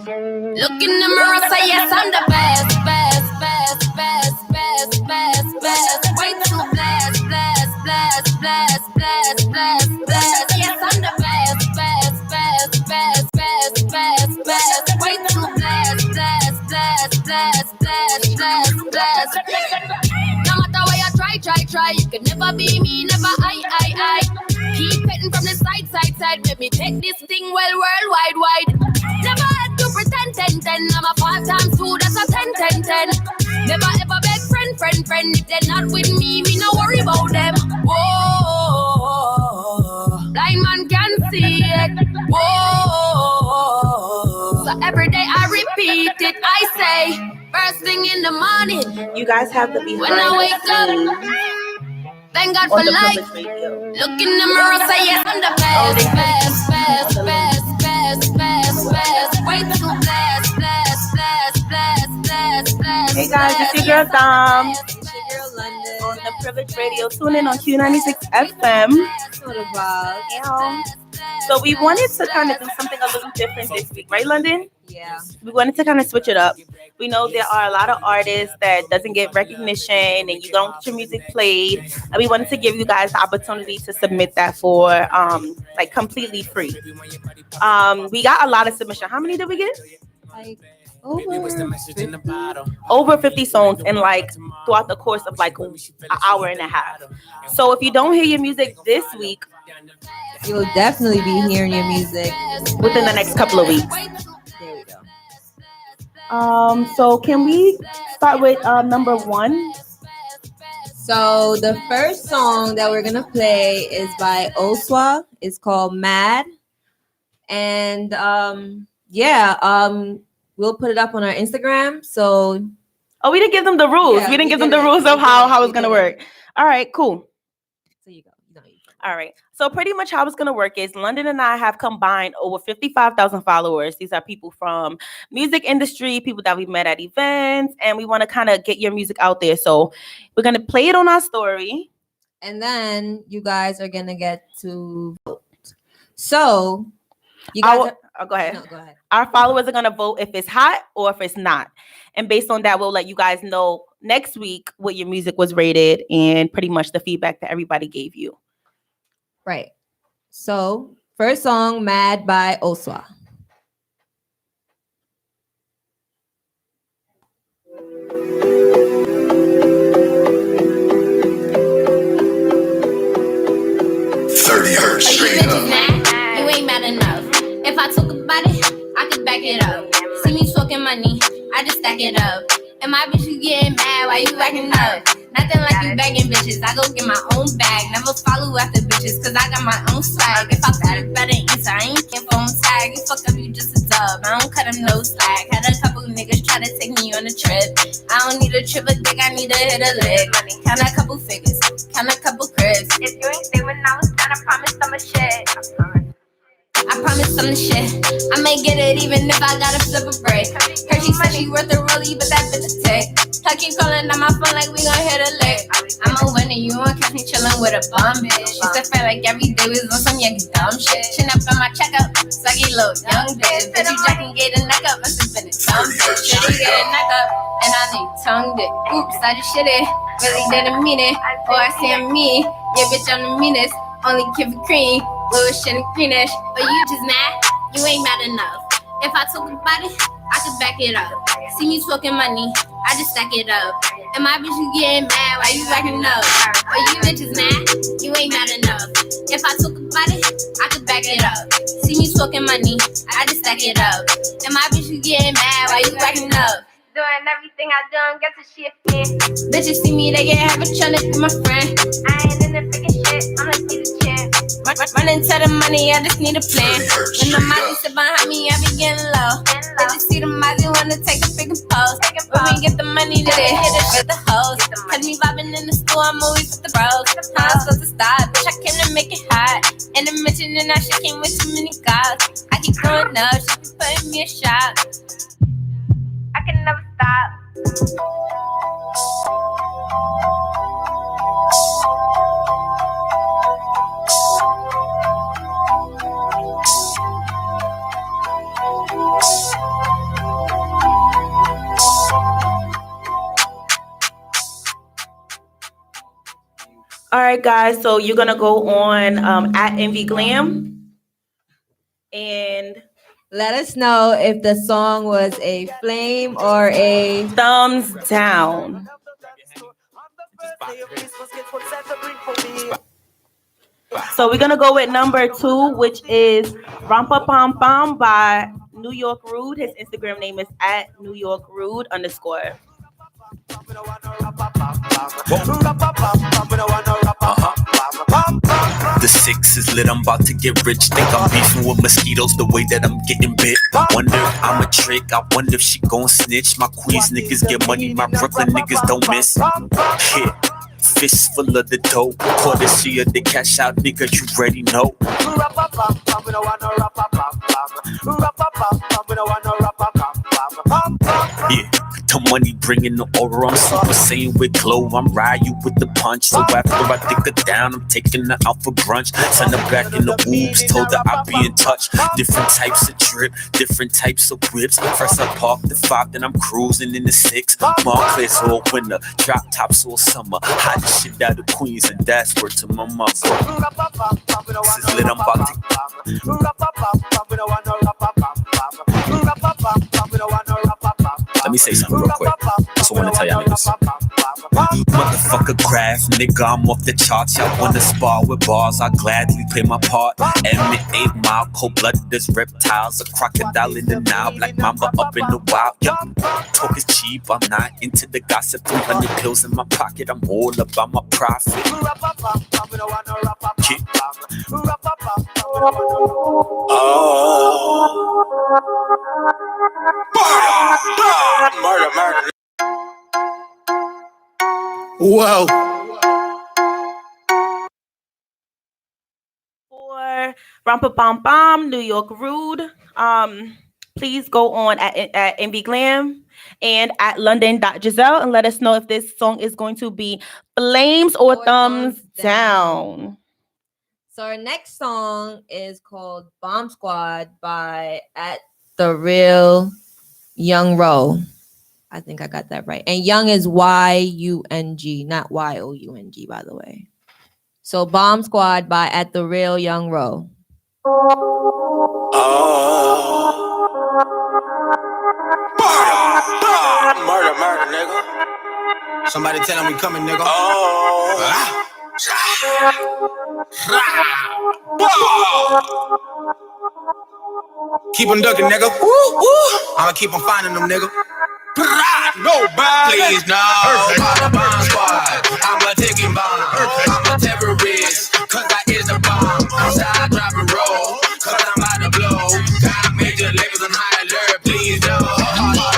Look in the mirror, say yes, I'm the best, best, best, best, best, best, best. Way too blessed, blessed, blessed, blessed, blessed, blessed, blessed. Yes, I'm the best, best, best, best, best, best, best. Way too blessed, blessed, blessed, blessed, blessed, blessed, blessed. No matter where you try, you can never be me, never I. Keep hitting from the side, let me take this thing well, worldwide. Never had to pretend, 10. I'm a 5 times 2, that's a 10. Never ever beg friend. If they're not with me no worry about them. Whoa, blind man can see it. Whoa, so every day I repeat it. I say, first thing in the morning. You guys have to be when I wake up. Thank God for life. Look in the mirror, say yes, I'm the best, best. Way too blessed. Hey guys, it's your girl Dom. It's your girl London on the Privilege Radio. Tune in on Q96FM. So we wanted to kind of do something a little different this week, right, London? Yeah. We wanted to kind of switch it up. We know there are a lot of artists that doesn't get recognition and you don't get your music played. And we wanted to give you guys the opportunity to submit that for like completely free. We got a lot of submission. How many did we get? Like over 50 songs in like throughout the course of like an hour and a half. So if you don't hear your music this week, you'll definitely be hearing your music within the next couple of weeks. There we go. So can we start with number 1? So the first song that we're gonna play is by Oswa. It's called Mad. And we'll put it up on our Instagram. So we didn't give them the rules. We didn't give them the rules of how it's gonna work. All right, cool. So you go. All right. So pretty much how it's going to work is London and I have combined over 55,000 followers. These are people from music industry, people that we've met at events, and we want to kind of get your music out there. So we're going to play it on our story. And then you guys are going to get to vote. So you guys go ahead. No, go ahead. Our followers are going to vote if it's hot or if it's not. And based on that, we'll let you guys know next week what your music was rated and pretty much the feedback that everybody gave you. Right. So, first song, Mad by Oswa. Straight up. You ain't mad enough. If I talk about it, I can back it up. See me talking money, I just stack it up. And my bitch, you getting mad, why you acting up? Nothing like you begging bitches, I go get my own bag. Never follow after bitches, cause I got my own swag. If I got it better answer, I ain't care phone tag. You fuck up, you just a dub, I don't cut them no slack. Had a couple niggas try to take me on a trip. I don't need a trip a dick, I need to hit a lick. Count a couple figures, count a couple cribs. If you ain't stay when I was done, I promise I'm a shit. I promise I'm the shit. I may get it even if I gotta flip a break. Heard she said she worth a rollie, but that bitch a tick. I keep calling on my phone like we gon' hit a lick. I'm a winner, you won't catch me chillin' with a bum bitch. Used to feel like every day was on some young dumb shit. Chin up on my checkup, sucky little young bitch. Bitch, you jacking get a neck up, must've been a dumb bitch. Shitty get a neck up, and I need tongued it. Oops, I just shit it, really didn't mean it. Oh, I see I'm me, yeah bitch I'm the meanest. Only give it cream, little shit and greenish. But you just mad, you ain't mad enough. If I talk about it, I can back it up. See me talking money, I just stack it up. And my bitch, you getting mad, why you backing up? But you bitches mad, you ain't mad enough. If I talk about it, I can back it up. See me talking money, I just stack it up. And my bitch, you getting mad, why you backing up? Doing everything I done, get the shit in. Bitches see me, they get happy tryna be my friend. I ain't in the freaking shit, I'm like see the chin. Running to the money, I just need a plan. When the money sit behind me, I be getting low. Bitches see the money, wanna take a freaking pose. When we get the money, then they hit it with the hoes. Cause me vibing in the store, I'm always with the bros. How I'm supposed to stop, bitch, I came to make it hot. And the mention and that shit came with too many guys. I keep going up, she keep putting me a shot. I can never stop. right, guys. So you're gonna go on at Envy Glam and let us know if the song was a flame or a thumbs down. So we're gonna go with number 2, which is Rampa Pom Pom by New York Rude. His Instagram name is at New York Rude _. The 6 is lit, I'm about to get rich. Think I'm beefing with mosquitoes the way that I'm getting bit. Wonder if I'm a trick, I wonder if she gon' snitch. My Queens niggas get money, my Brooklyn niggas don't miss. Yeah, fist full of the dope. Courtesy of the cash out, nigga, you already know. Yeah, the money bringing the aura. I'm super saiyan with Clove. I'm riding you with the punch. So after I dick her down, I'm taking her out for brunch. Send her back in the whoops, told her I'll be in touch. Different types of drip, different types of whips. First I park the 5, then I'm cruising in the 6. Montclair's all winter, drop tops all summer. Hot shit out of Queens, and that's word to my mother. This is lit, I'm about to. Let me say something real quick. So I want to tell y'all niggas. Motherfucker graph, nigga, I'm off the charts. Y'all wanna spar with bars, I gladly play my part. Emmett 8 Mile, cold-blooded as reptiles. A crocodile in the Nile, like mamba up in the wild. Yeah. Talk is cheap, I'm not into the gossip. 300 pills in my pocket, I'm all about my profit. Kid. Murder. Whoa. For Rampa Pom Pom, New York Rude, please go on at Envy Glam and at London.Giselle and let us know if this song is going to be flames or thumbs down. So our next song is called Bomb Squad by at The Real Young Ro. I think I got that right. And Young is Y-U-N-G, not Y-O-U-N-G, by the way. So Bomb Squad by at The Real Young Ro. Murder, nigga. Somebody tell him we coming, nigga. Keep on ducking, nigga. I'ma keep on finding them, nigga. Nobody. Please, no. Bomb squad. I'm a ticking bomb. I'm a terrorist. Cause I is a bomb. Outside driving roll. Cause I'm out to blow. Got major labels on high alert. Please, no.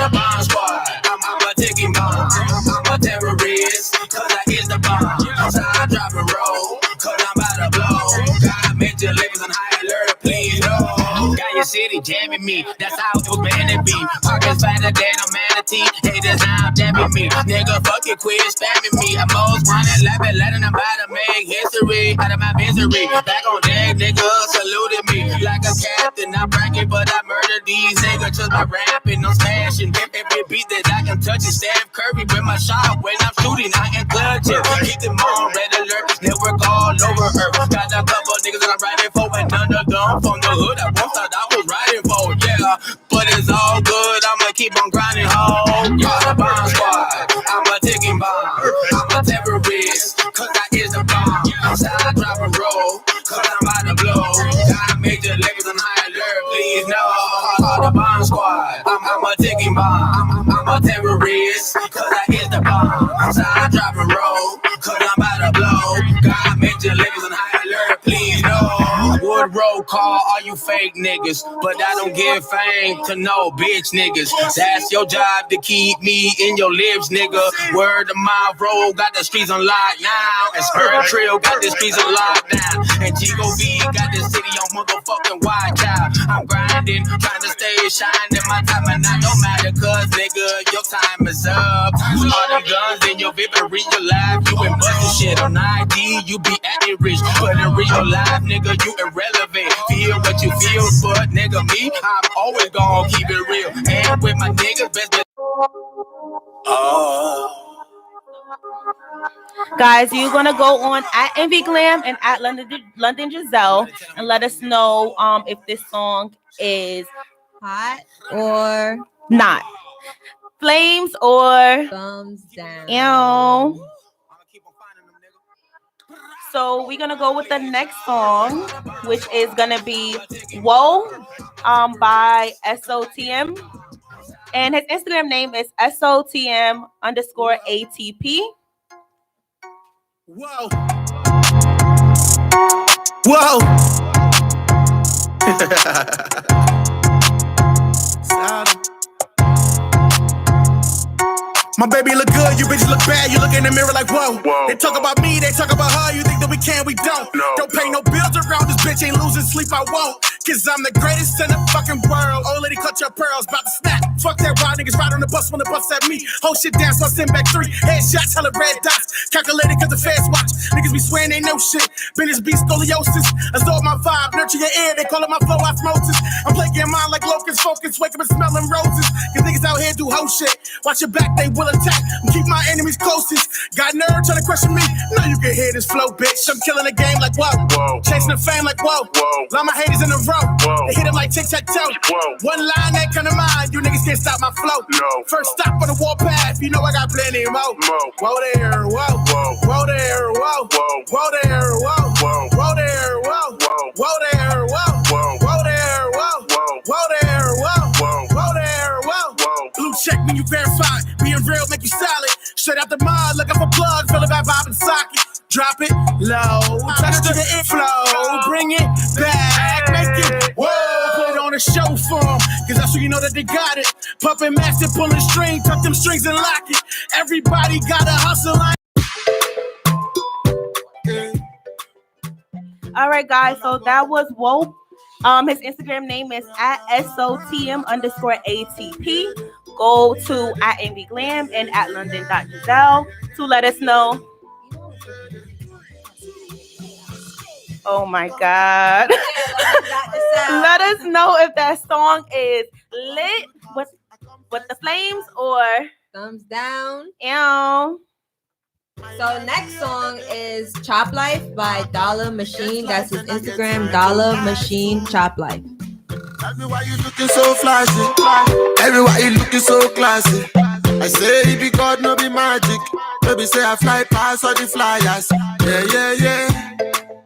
Bomb squad. I'm a ticking bomb. I'm a terrorist. Cause I is the bomb. Outside driving roll. Cause I'm out to blow. Got major labels on high alert. Please, no. Got your city jamming me. That's how it was meant to be. Pockets fatter than a manatee. Haters now jamming me. Nigga, fuck it, quit spamming me. I'm most wanted, laughing, letting them about to make history out of my misery. Back on deck, nigga, saluted me like a captain. I'm bragging, but I murdered these niggas just by rapping. I'm smashing every beat that I can touch. It Steph Curry with my shot when I'm shooting. I am clutching. Keep them on red alert. Network all over Earth. Got a couple niggas that I'm riding for, and none of them from the hood. I once thought I was riding for, yeah. But it's all good. I'ma keep on grinding home. Yeah, bomb squad. I'm a ticking bomb. I'm a terrorist. Cause I is a bomb. Outside driving roll. Cause I'm out to blow. Gotta make the labels on high alert. Please know. The bomb squad. I'm a ticking bomb. I'm a terrorist. Cause I is the bomb. Outside driving roll. Cause I'm out to blow. Gotta make the labels on high alert. Please know. Wood roll call all you fake niggas. But I don't give fame to no bitch niggas. That's your job to keep me in your lips, nigga. Word of mouth roll, got the streets on lock now. And Spirit Trail got the streets on lockdown. And Chico V got the city on motherfucking watch out. I'm grinding, trying to stay shining. My time and I don't matter, cause nigga, your time is up. All the guns in your victory, your life, you ain't busting shit on ID. You be acting rich, but in real life, nigga, you irrelevant. Feel what you feel, but nigga, me, I'm always gonna keep it real. And with my niggas, best. Guys, you're gonna go on at Envy Glam and at London Giselle and let us know if this song is hot or not. Flames or thumbs down. Ew. So we're gonna go with the next song, which is gonna be Whoa by SOTM. And his Instagram name is SOTM_ATP. Whoa. Whoa. My baby look good, you bitches look bad. You look in the mirror like whoa. They talk about me, they talk about her. You think that we can, we don't. Don't pay no bills around this bitch, ain't losing sleep, I won't. Cause I'm the greatest in the fucking world. Old lady, cut your pearls, about to snap. Fuck that wild niggas ride on the bus when the bus at me. Hold shit down, so I send back 3 headshots, hella red dots. Calculated cause the fast watch. Niggas be swearing they know shit. Business be scoliosis. Absorb my vibe, nurture your ear. They call it my flow osmosis. I'm playing mine like locusts, focus, wake up and smelling roses. Cause niggas out here do hoe shit. Watch your back, they will attack. Keep my enemies closest. Got nerve trying to question me. Know you can hear this flow, bitch. I'm killing the game like whoa. Chasing the fame like whoa. Lot my haters in a row. They hit him like tic-tac-toe. One line that kind of mind. You niggas can't stop my flow. First stop on the warpath. You know I got plenty more. Whoa there, whoa. Whoa there, whoa. Whoa there, whoa. Whoa there, whoa. Whoa there, whoa. Whoa there, whoa. Whoa there, whoa. Whoa there, whoa. Blue check when you verify. Being real make you solid. Straight out the mud, looking for plugs. Feel it by Bob and socket. Drop it low. Touch the flow. Bring it back. Make it whoa. Put it on a show for them. Cause that's so you know that they got it. Pumping massive, pulling string. Tuck them strings and lock it. Everybody gotta hustle. All right, guys. So that was Whoa. His Instagram name is at SOTM_ATP. Go to at Envy Glam and at London.Giselle to let us know. Oh my God. Let us know if that song is lit with the flames or thumbs down. Ew. So next song is Chop Life by Dollar Machine. That's his Instagram, Dollar Machine Chop Life. Tell me why you looking so flashy. Everywhere you looking so classy. I say it be God, no be magic. Maybe say I fly past all the flyers. Yeah.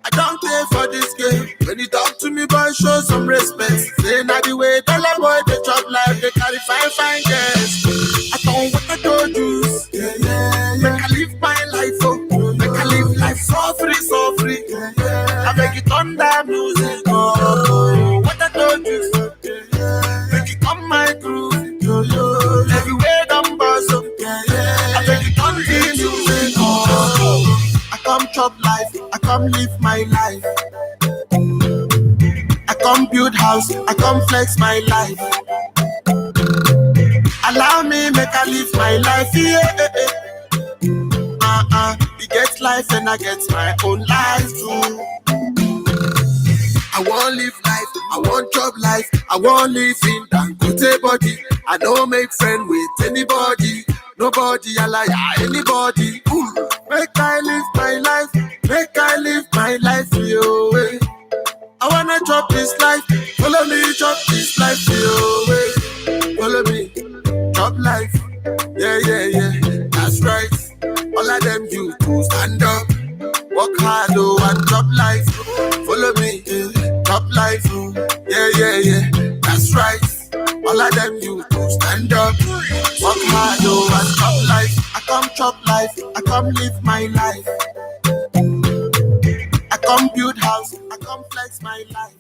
I don't pay for this game. When you talk to me, boy, show some respect. Say not the way dollar boy they chop life, they carry fine girls. I don't want to do juice. Yeah. Make I live my life, oh. Make I live life so free. I make it thunder music, oh. What I do juice. Make it come my groove. Everywhere I'm boss up. I make it thunder music, oh. I come chop life, I come live my life. I come build house, I come flex my life. Allow me make I live my life, yeah. You get life and I get my own life too. I want live life, I want job life, I want live in Dangote body. I don't make friend with anybody, nobody, I like anybody. Ooh. Make I live my life, make I live my life your way. I wanna chop this life, follow me, chop this life your way. Follow me, chop life, yeah, that's right. All of them you to stand up, work hard and chop life. Follow me, chop life, yeah, that's right. All of them you to stand up, work hard and chop life. I come chop life, I come live my life. I come build house, I come flex my life.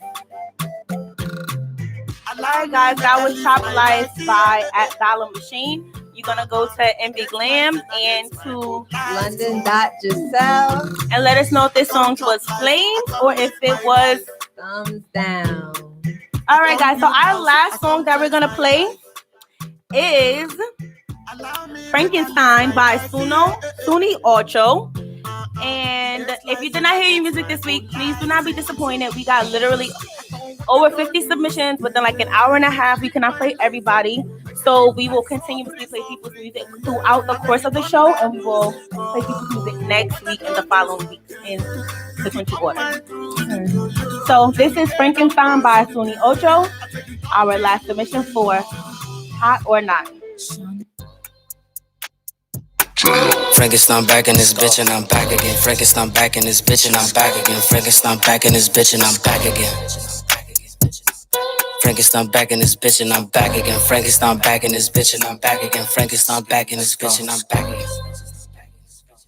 Alright guys, that was Chop Life by at Dollar Machine. You're gonna go to Envy Glam and to London.Giselle and let us know if this song was flames or if it was thumbs down. Alright guys, so our last song that we're gonna play is Frankenstein by Suni Ocho. And if you did not hear your music this week, please do not be disappointed. We got literally over 50 submissions within like an hour and a half. We cannot play everybody. So we will continuously play people's music throughout the course of the show, and we will play people's music next week and the following week in sequential order. So this is Frankenstein by Suni Ocho, our last submission for Hot or Not. Frankenstein back in this bitch and I'm back again. Frankenstein back in this bitch and I'm back again. Frankenstein back in this bitch and I'm back again. Frankenstein back in this bitch and I'm back again. Frankenstein back in this bitch and I'm back again. Frankenstein back in this bitch and I'm back again.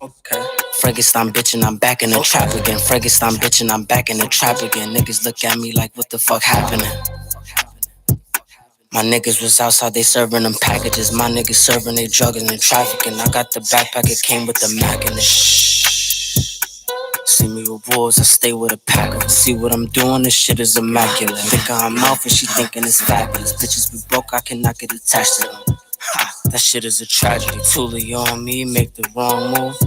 Okay. Frankenstein bitch and I'm back in the trap again. Frankenstein bitch and I'm back in the trap again. Niggas look at me like what the fuck happening? My niggas was outside, they serving them packages. My niggas serving they drugging and trafficking. I got the backpack, it came with the Mac in it. See me with wolves, I stay with a pack of them. See what I'm doing, this shit is immaculate. Think I'm out and she thinking it's fabulous. Bitches we broke, I cannot get attached to them. Ha, that shit is a tragedy. Toolie on me, make the wrong move.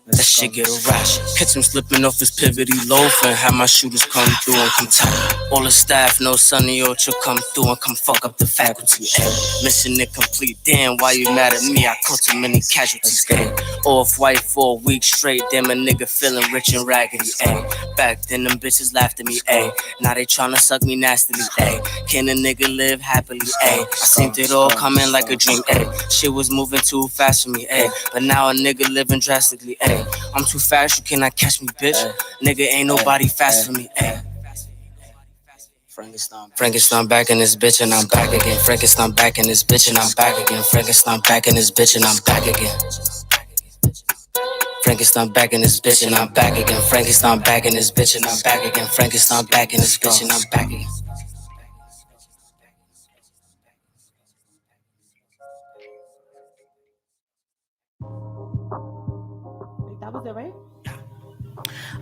That shit get a rash. Catch him slipping off his pivot, he loaf and have my shooters come through and come tight. All the staff know Sonny Ocho come through and come fuck up the faculty. Ay, mission incomplete. Damn, why you mad at me? I caught too many casualties. Ay, off white for a week straight. Damn, a nigga feeling rich and raggedy. Ay, back then them bitches laughed at me. Ay, now they tryna suck me nastily. Ay, can a nigga live happily? Ay, I seen it all coming like a dream. Ay, shit was moving too fast for me. Ay, but now a nigga living drastically. Ay, I'm too fast, you cannot catch me, bitch. Nigga, ain't nobody fast for me. Ay. Frankenstein back in this bitch and I'm back again. Frankenstein back in this bitch and I'm back again. Frankenstein back in this bitch and I'm back again. Frankenstein back in this bitch and I'm back again. Frankenstein back in this bitch and I'm back again. Frankenstein back in this bitch and I'm back again. That was it, right?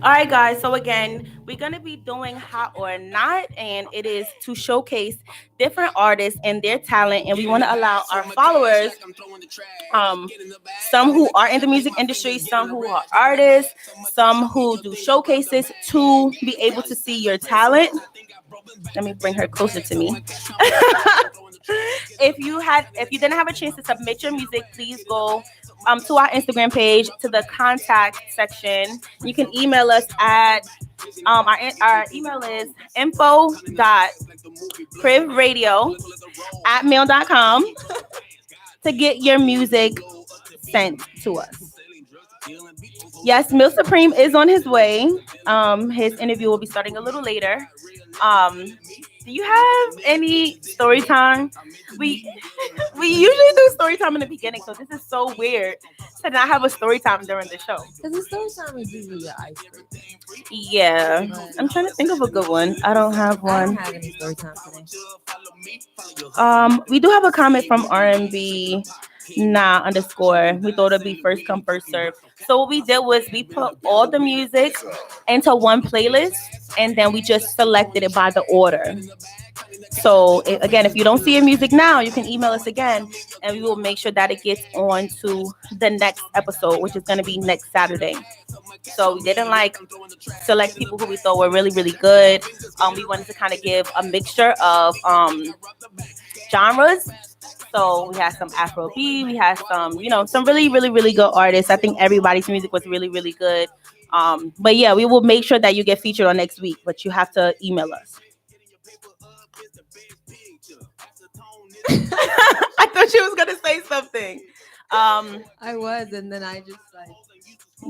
All right, guys. So again, we're going to be doing Hot or Not, and it is to showcase different artists and their talent. And we want to allow our followers, some who are in the music industry, some who are artists, some who do showcases, to be able to see your talent. Let me bring her closer to me. If you didn't have a chance to submit your music, please go to our Instagram page, to the contact section. You can email us at our email is info.privradio@mail.com to get your music sent to us. Yes, Mill Supreme is on his way. His interview will be starting a little later. Do you have any story time? We usually do story time in the beginning, so this is so weird to not have a story time during the show. Because the story time is usually the icebreaker. Yeah, I'm trying to think of a good one. I don't have one. I don't have any story time today. We do have a comment from R&B _. We thought it'd be first come first serve. So what we did was we put all the music into one playlist, and then we just selected it by the order. So again, if you don't see your music now, you can email us again, and we will make sure that it gets on to the next episode, which is going to be next Saturday. So we didn't select people who we thought were really, really good. We wanted to kind of give a mixture of genres. So we had some Afrobeat, we had some, some really, really, really good artists. I think everybody's music was really, really good. But yeah, we will make sure that you get featured on next week, but you have to email us. I thought she was gonna say something. I was, and then I just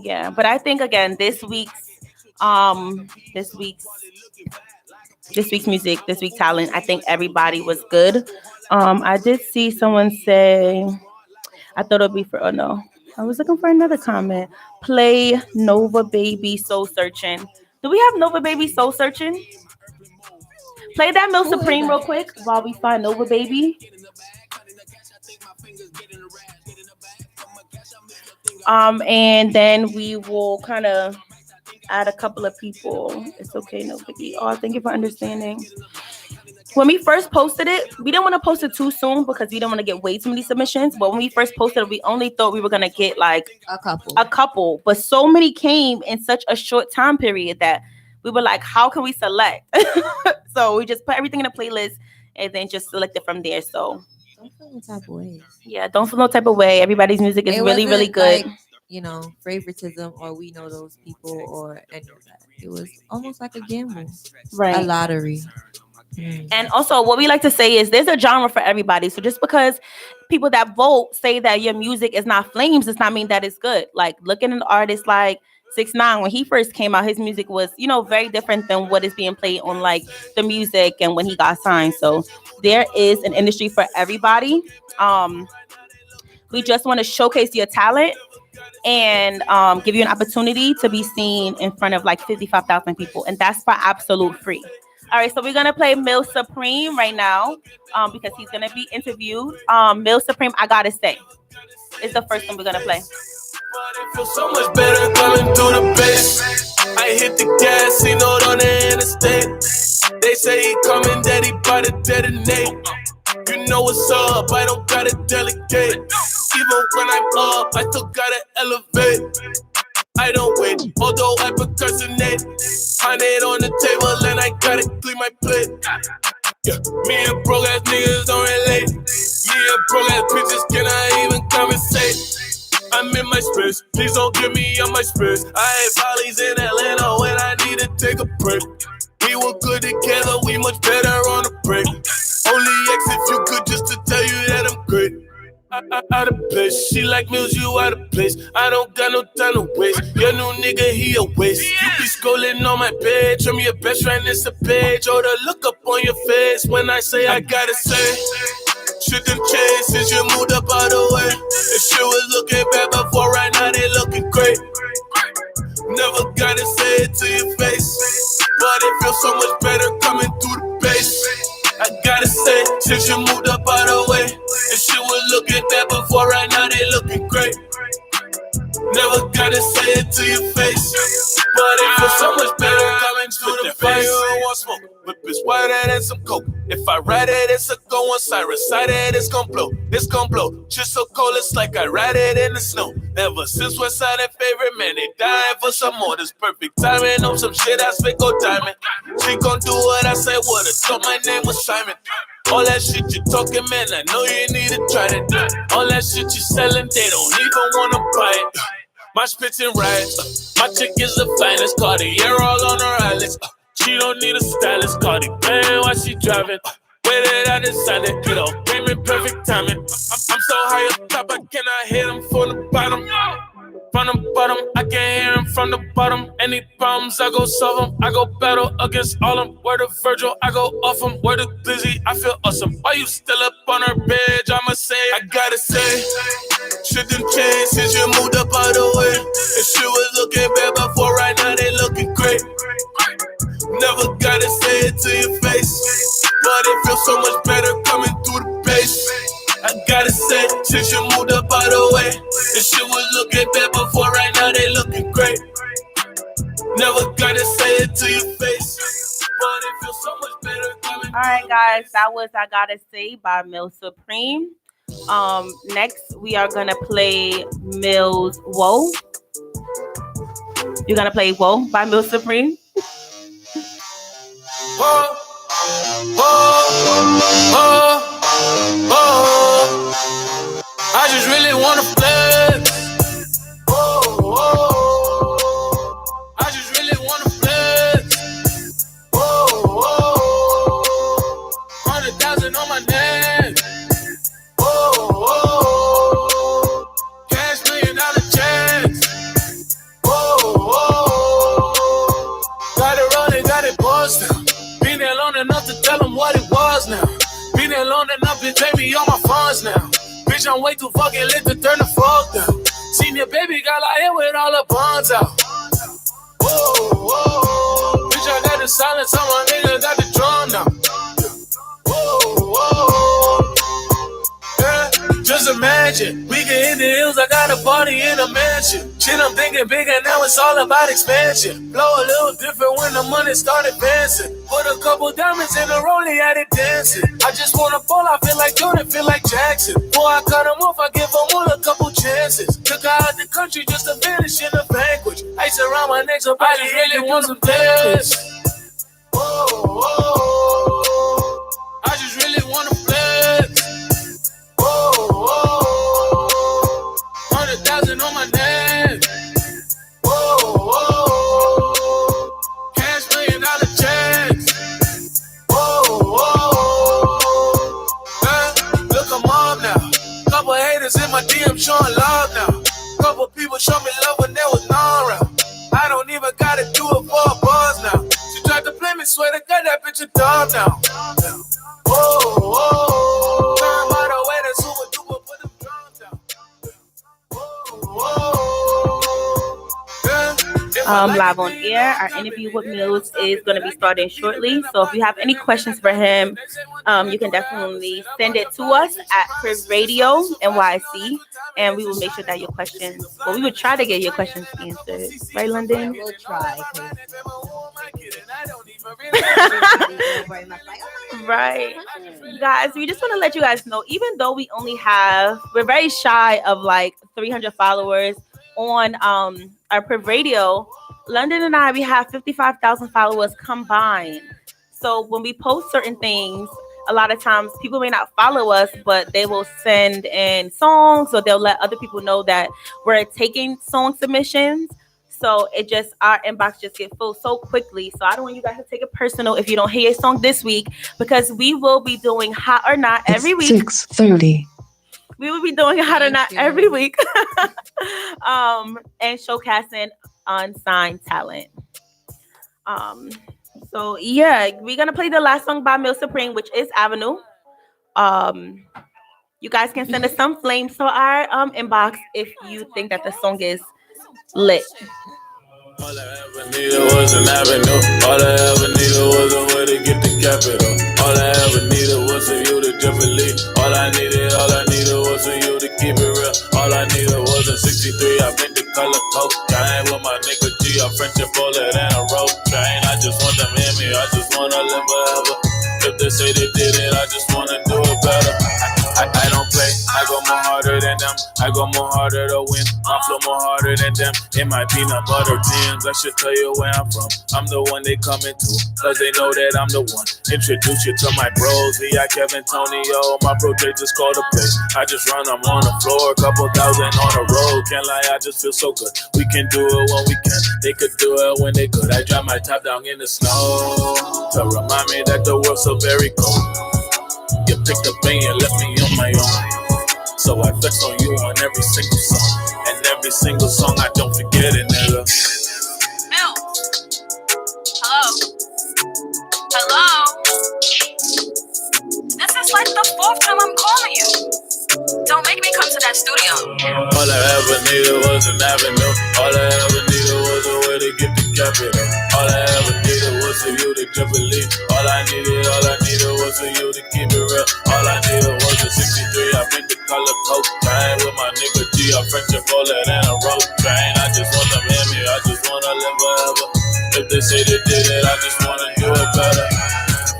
yeah, but I think again this week's music, this week's talent, I think everybody was good. I did see someone say, I thought it'd be for, oh no, I was looking for another comment. Play Nova Baby Soul Searching. Do we have Nova Baby Soul Searching? Play that Mill Supreme real quick while we find Nova Baby. And then we will kind of add a couple of people. It's okay, no biggie. Oh, thank you for understanding. When we first posted it, we didn't want to post it too soon because we didn't want to get way too many submissions. But when we first posted it, we only thought we were going to get like a couple. But so many came in such a short time period that we were like, how can we select? So we just put everything in a playlist and then just select it from there. So don't feel no type of ways. Yeah, don't feel no type of way. Everybody's music is really, really good. Like, favoritism or we know those people or any of that. It was almost like a gamble, right? A lottery. And also, what we like to say is there's a genre for everybody. So just because people that vote say that your music is not flames, does not mean that it's good. Like, look at an artist like 6ix9ine. When he first came out, his music was, very different than what is being played on like the music and when he got signed. So there is an industry for everybody. We just want to showcase your talent and give you an opportunity to be seen in front of like 55,000 people. And that's for absolute free. All right, so we're going to play Mill Supreme right now because he's going to be interviewed. Mill Supreme, I Gotta Say, is the first one we're going to play. It feels so much better coming through the base. I hit the gas, on the interstate. They say he coming, that he about to detonate. You know what's up, I don't gotta delegate. Even when I'm up, I still gotta elevate. I don't wait, although I procrastinate. 100 on the table and I gotta clean my plate. Yeah, me and broke ass niggas don't relate. Me and broke ass bitches cannot even conversate. I'm in my space, please don't get me on my space. I had volleys in Atlanta when I need to take a break. We were good together, we much better on the break. Only X if you could just to tell you that I'm great. Out of place, she like Mills, you out of place. I don't got no time to waste. Your new nigga, he a waste. You be scrolling on my page, show me your best friend, it's a page. Or the look up on your face when I say I gotta say. Shit done changed since you moved up out the way. If shit was looking bad before, right now they looking great. Never gotta say it to your face, but it feels so much better coming through the bass. I gotta say, since you moved up out the way, and shit was looking bad before, right now they looking great. Never gotta say it to your face, but it feels so much better coming through the face. I want smoke, but bitch, whiter than some coke. If I ride it, it's a go on Cyrus. Side it, it's gon' blow, it's gon' blow. Just so cold, it's like I ride it in the snow. Ever since Westside and favorite man, they dying for some more. This perfect timing on some shit I spit go diamond. She gon' do what I say, would've thought my name was Simon. All that shit you talking, man, I know you need to try it. All that shit you selling, they don't even wanna buy it. My spittin' riots, my chick is the finest. Cartier all on her eyelids. She don't need a stylist. Cardi man, while she driving. Way that I decided, it all came in perfect timing. I'm so high up top, I cannot hit him from the bottom. From the bottom, I can't hear him from the bottom. Any problems, I go solve them. I go battle against all them. Word of Virgil, I go off them. Word of Blizzy, I feel awesome. Why you still up on her bed? I'ma say, I gotta say, shit done changed since you moved up out the way. And shit was looking bad before, right now they looking great. Never gotta say it to your face, but it feels so much better coming through the bass. I gotta say, since you moved up out the way, and shit was looking bad before, right now they looking great. Never gotta say it to your face, but it feels so much better coming. All right, guys, that was I Gotta Say by Mill Supreme. Next we are gonna play Mill's Whoa. You're gonna play Whoa by Mill Supreme. Whoa, whoa, whoa, whoa. I just really wanna flex. Whoa, whoa. I just really wanna flex. Whoa, whoa. 100,000 on my neck. Whoa, whoa. Cash $1 million checks. Whoa, whoa. Got it rolling, got it paused now. Been there long enough to tell them what it was now. Been there long enough, bitch, baby, on my funds now. Bitch, I'm way too fucking lit to turn the fuck down. Seen your baby girl out here with all the bonds out. Whoa, whoa. Bitch, I got the silence on my nigga, got the drum now. Whoa, whoa. Yeah, just imagine, we can hit the hills, I got a party in a mansion. Shit, I'm thinking bigger, now it's all about expansion. Blow a little different when the money start advancing. Put a couple diamonds in a rollie, had it dancing. I just wanna fall, I feel like Jordan, feel like Jackson. Before I cut him off, I give him all a couple chances. Took her out the country just to finish in a banquet. Ice around my neck, I just really want some dance. I just really want to flex. 100,000 on my neck. Cash $1,000,000 checks. Look, I'm up now. Couple haters in my DM showing love now. Couple people show me love when there was none around. I don't even gotta do it for a buzz now. She tried to play me, swear to God, that bitch a dog now. Turn by the way that super duper put them drums down. Live on air. Our interview with Mills is going to be starting shortly. So if you have any questions for him, you can definitely send it to us at Priv Radio NYC, and we will make sure that your questions, well, we would try to get your questions answered. Right, London? We'll try. Right. Guys, we just want to let you guys know, even though we're very shy of like 300 followers on our Priv Radio, London and I, we have 55,000 followers combined. So when we post certain things, a lot of times people may not follow us, but they will send in songs, or they'll let other people know that we're taking song submissions. So our inbox just get full so quickly. So I don't want you guys to take it personal if you don't hear a song this week, because we will be doing Hot or Not every week. 6:30. We will be doing Hot or Not every week. And showcasing unsigned talent. So yeah, we're gonna play the last song by Mill Supreme, which is Avenue. You guys can send us some flames to our inbox if you think that the song is lit. All I ever needed was an avenue. All I ever needed was a way to get the capital. All I ever needed was for you to just believe. All I needed was for you to keep it real. All I needed was a 63. I been the color coat. I ain't with my nigga G. A friendship bullet and a rope train. I just want them in me. I just wanna live forever. If they say they did it, I just wanna do it better. I don't play, I go more harder than them. I go more harder to win. I flow more harder than them. In my peanut butter tins, I should tell you where I'm from. I'm the one they coming to, cause they know that I'm the one. Introduce you to my bros, V.I. Kevin, Tony, yo. My bro, they just called to play. I just run, I'm on the floor, a couple thousand on the road. Can't lie, I just feel so good. We can do it when we can. They could do it when they could. I drop my top down in the snow to remind me that the world's so very cold. You picked up me and left me on my own. So I flex on you on every single song. And every single song I don't forget it, nigga. Bill. Hello? This is like the 4th time I'm calling you. Don't make me come to that studio. All I ever needed was an avenue. All I ever needed was a way to get the capital. All I ever needed was for you to just believe. All I needed was for you to keep it real. All I needed was a 63. I been the color coat. I ain't with my nigga G. A friendship bullet and a rope train. I just want them in me. I just wanna live forever. If they say they did it, I just wanna do it better.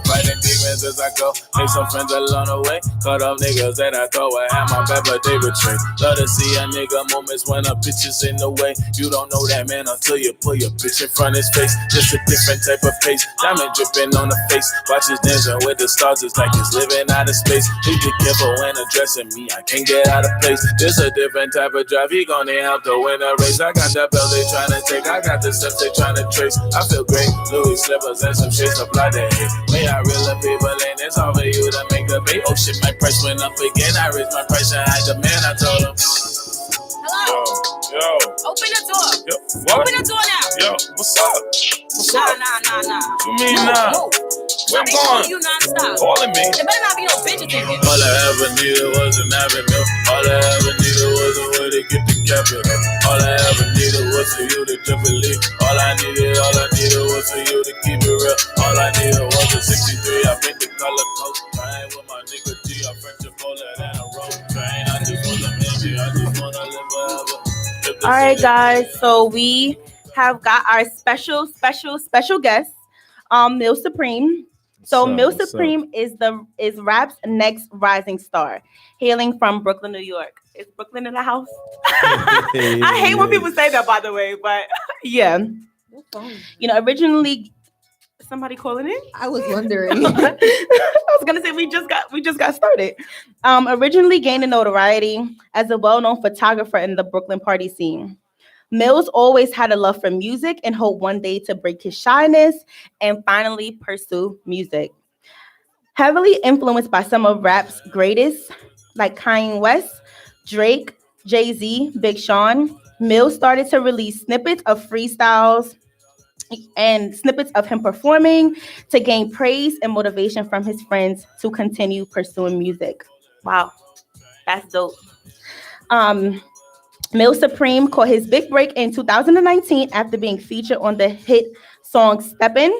Fighting demons as I go, make some friends along the way. Cut off niggas that I thought would have my back, but they betray. Love to see a nigga moments when a bitch is in the way. You don't know that man until you pull your bitch in front of his face. Just a different type of pace, diamond dripping on the face. Watch his dancing with the stars, it's like he's living out of space. He be careful when addressing me, I can't get out of place. This a different type of drive, he gonna help to win a race. I got that belt they tryna take, I got the steps they tryna trace. I feel great, Louis slippers and some shades of blood that hate. May I real people ain't it's all for you to make the bait. Oh shit, my price went up again. I raised my price and I demand. I told him. Hello? Yo. Open the door. Yo. What? Open the door now. Yo, what's up? What's up? Nah. You mean nah? Where I'm going? You non-stop. Calling me. There better not be no bitches in here. All I ever needed was an avenue. All I ever needed was a way to get the capital. All I ever needed was for you to just believe. All I needed was for you to keep it real. All I needed was a 63. I picked the color coat. I ain't with my nigga G. A friendship bullet and a rope train. I just wanna live it. I just wanna live forever. All right, guys. So we have got our special guest, Mill Supreme. So Mill Supreme is rap's next rising star, hailing from Brooklyn, New York. Is Brooklyn in the house? I hate when people say that, by the way, but yeah. Originally, somebody calling in. I was wondering. I was gonna say we just got started. Originally gaining notoriety as a well-known photographer in the Brooklyn party scene. Mills always had a love for music and hoped one day to break his shyness and finally pursue music. Heavily influenced by some of rap's greatest, like Kanye West, Drake, Jay-Z, Big Sean, Mills started to release snippets of freestyles and snippets of him performing to gain praise and motivation from his friends to continue pursuing music. Wow, that's dope. Mill Supreme caught his big break in 2019 after being featured on the hit song Steppin',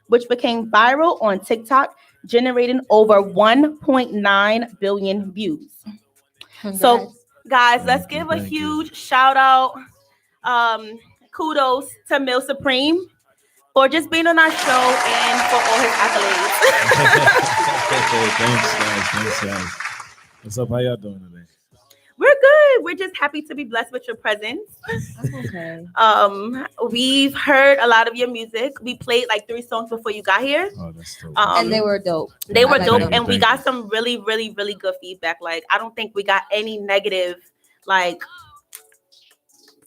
which became viral on TikTok, generating over 1.9 billion views. Congrats. So, guys, let's give a huge shout out, kudos to Mill Supreme for just being on our show and for all his accolades. Thanks, guys. What's up? How y'all doing today? We're good. We're just happy to be blessed with your presence. Okay. We've heard a lot of your music. We played like 3 songs before you got here. Oh, that's dope. And they were dope. They were dope, them. and we got some really, really, really good feedback. Like, I don't think we got any negative, like,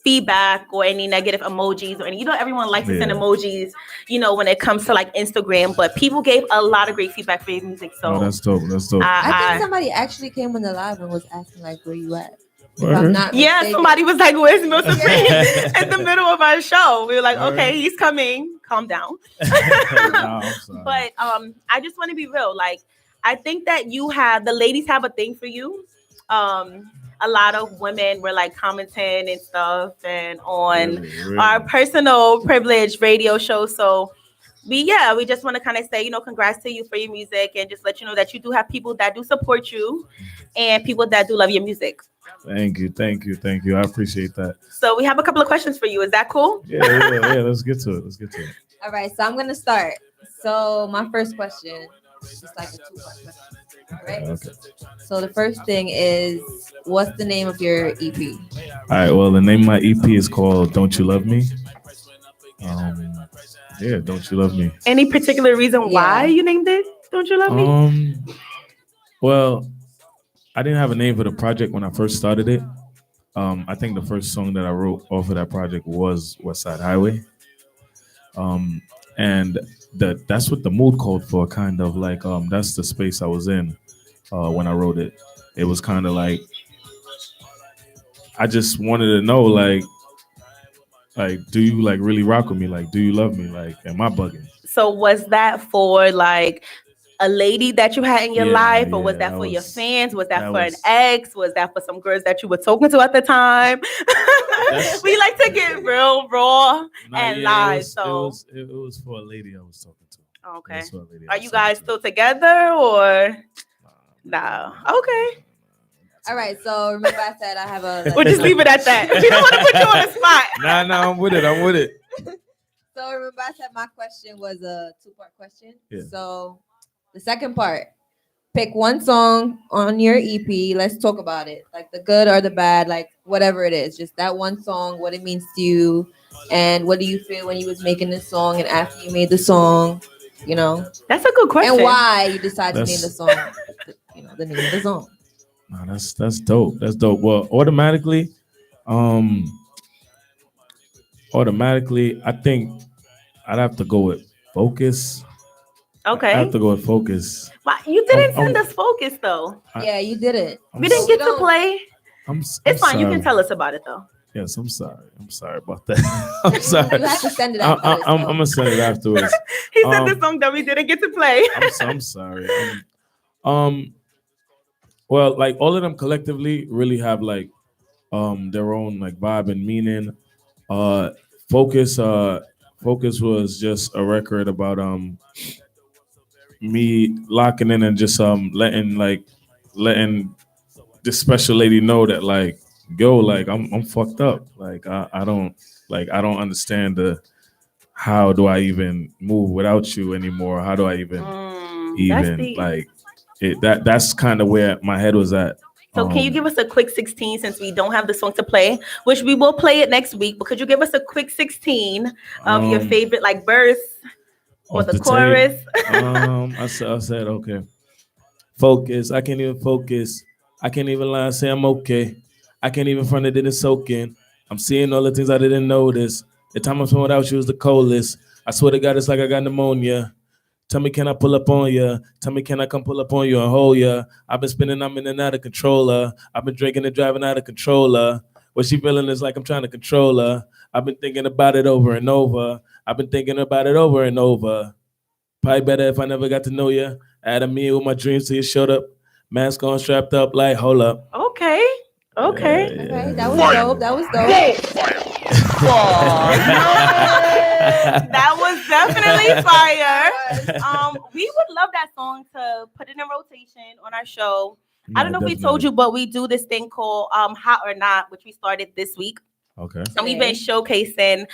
feedback or any negative emojis or any. Everyone likes to send emojis, when it comes to like Instagram, but people gave a lot of great feedback for your music. So that's dope. I think somebody actually came on the live and was asking like, where you at? Somebody was like, where's Mill Supreme? In the middle of our show. We were like, okay, he's coming. Calm down. But I just want to be real. Like, I think that the ladies have a thing for you. A lot of women were like commenting and stuff and on our personal privilege radio show. So we just want to kind of say, congrats to you for your music and just let you know that you do have people that do support you and people that do love your music. Thank you. I appreciate that. So we have a couple of questions for you. Is that cool? Yeah. Let's get to it. All right. So I'm going to start. So my first question is like a 2-part question. All right. Okay. So the first thing is, what's the name of your EP? All right. Well, the name of my EP is called "Don't You Love Me." Don't You Love Me. Any particular reason why you named it "Don't You Love Me"? Well, I didn't have a name for the project when I first started it. I think the first song that I wrote off of that project was West Side Highway. And that's what the mood called for, kind of like that's the space I was in when I wrote it. It was kind of like I just wanted to know like do you like really rock with me? Like, do you love me? Like, am I bugging? So was that for like a lady that you had in your life, or was that for your fans? Was that for an ex? Was that for some girls that you were talking to at the time? We like to get real raw and live. It was for a lady I was talking to. Okay. Are you guys still together or no? Okay. All right. So remember I said I have a. We'll just leave it at that. We don't want to put you on the spot. Nah, I'm with it. So remember I said my question was a 2-part question. Yeah. So the second part, pick one song on your EP. Let's talk about it, like the good or the bad, like whatever it is. Just that one song, what it means to you, and what do you feel when you was making this song and after you made the song. That's a good question. And why you decided to name the song, the name of the song. No, that's dope. That's dope. Well, automatically, I think I'd have to go with Focus. Okay. I have to go with Focus. Why you didn't send us Focus though? Yeah, you did it. We didn't get to play. It's fine. sorry. You can tell us about it though. Yes, I'm sorry. I'm sorry about that. I'm sorry. You have to send it afterwards. I'm gonna send it afterwards. He said the song that we didn't get to play. I'm sorry. Well, like all of them collectively really have like their own like vibe and meaning. Focus was just a record about me locking in and just letting this special lady know that like, yo, like I'm fucked up. Like I don't understand how do I even move without you anymore? How do I even like it? That's kind of where my head was at So can you give us a quick 16 since we don't have the song to play, which we will play it next week, but could you give us a quick 16 of your favorite like verse or the chorus? I said, okay. Focus. I can't even focus. I can't even lie and say I'm okay. I can't even front it in soaking. I'm seeing all the things I didn't notice. The time I spent without you was the coldest. I swear to God, it's like I got pneumonia. Tell me, can I pull up on ya? Tell me, can I come pull up on you and hold ya? I've been spinning, I'm in and out of controller. I've been drinking and driving out of controller. What she feeling is like I'm trying to control her. I've been thinking about it over and over. I've been thinking about it over and over. Probably better if I never got to know ya. Add a me with my dreams till you showed up. Mask on, strapped up, like, hold up. Okay. Okay. Yeah. Okay, that was dope. That was dope. That was definitely fire. We would love that song to put it in rotation on our show. I don't know if we told you, but we do this thing called Hot or Not, which we started this week. Okay. And we've been showcasing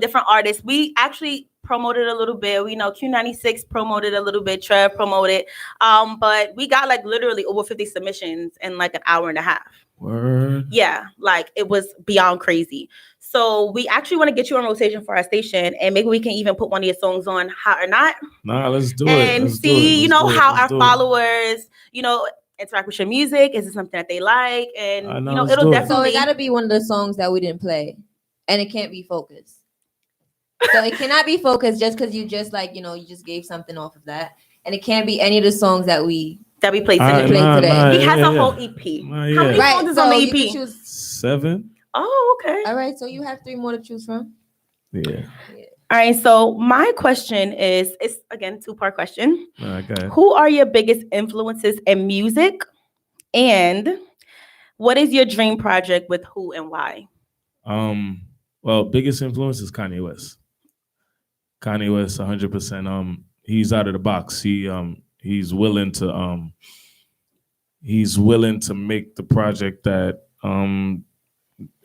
different artists. We actually promoted a little bit. We know Q96 promoted a little bit, Trev promoted. But we got like literally over 50 submissions in like an hour and a half. Word. Yeah, like it was beyond crazy. So we actually want to get you on rotation for our station, and maybe we can even put one of your songs on Hot or Not. Nah, let's do it. And see, how our followers, interact with your music. Is it something that they like? And it'll definitely. So it gotta be one of the songs that we didn't play, and it can't be focused. So it cannot be focused just because you just you just gave something off of that, and it can't be any of the songs that we played today. He has a whole EP. How many songs is on the EP? 7. Oh, okay. All right, so you have 3 more to choose from. Yeah. All right, so my question is, it's again 2-part question. Okay. Who are your biggest influences in music, and what is your dream project with who and why? Well, biggest influence is Kanye West. Kanye West, 100%. He's out of the box. He's willing to make the project that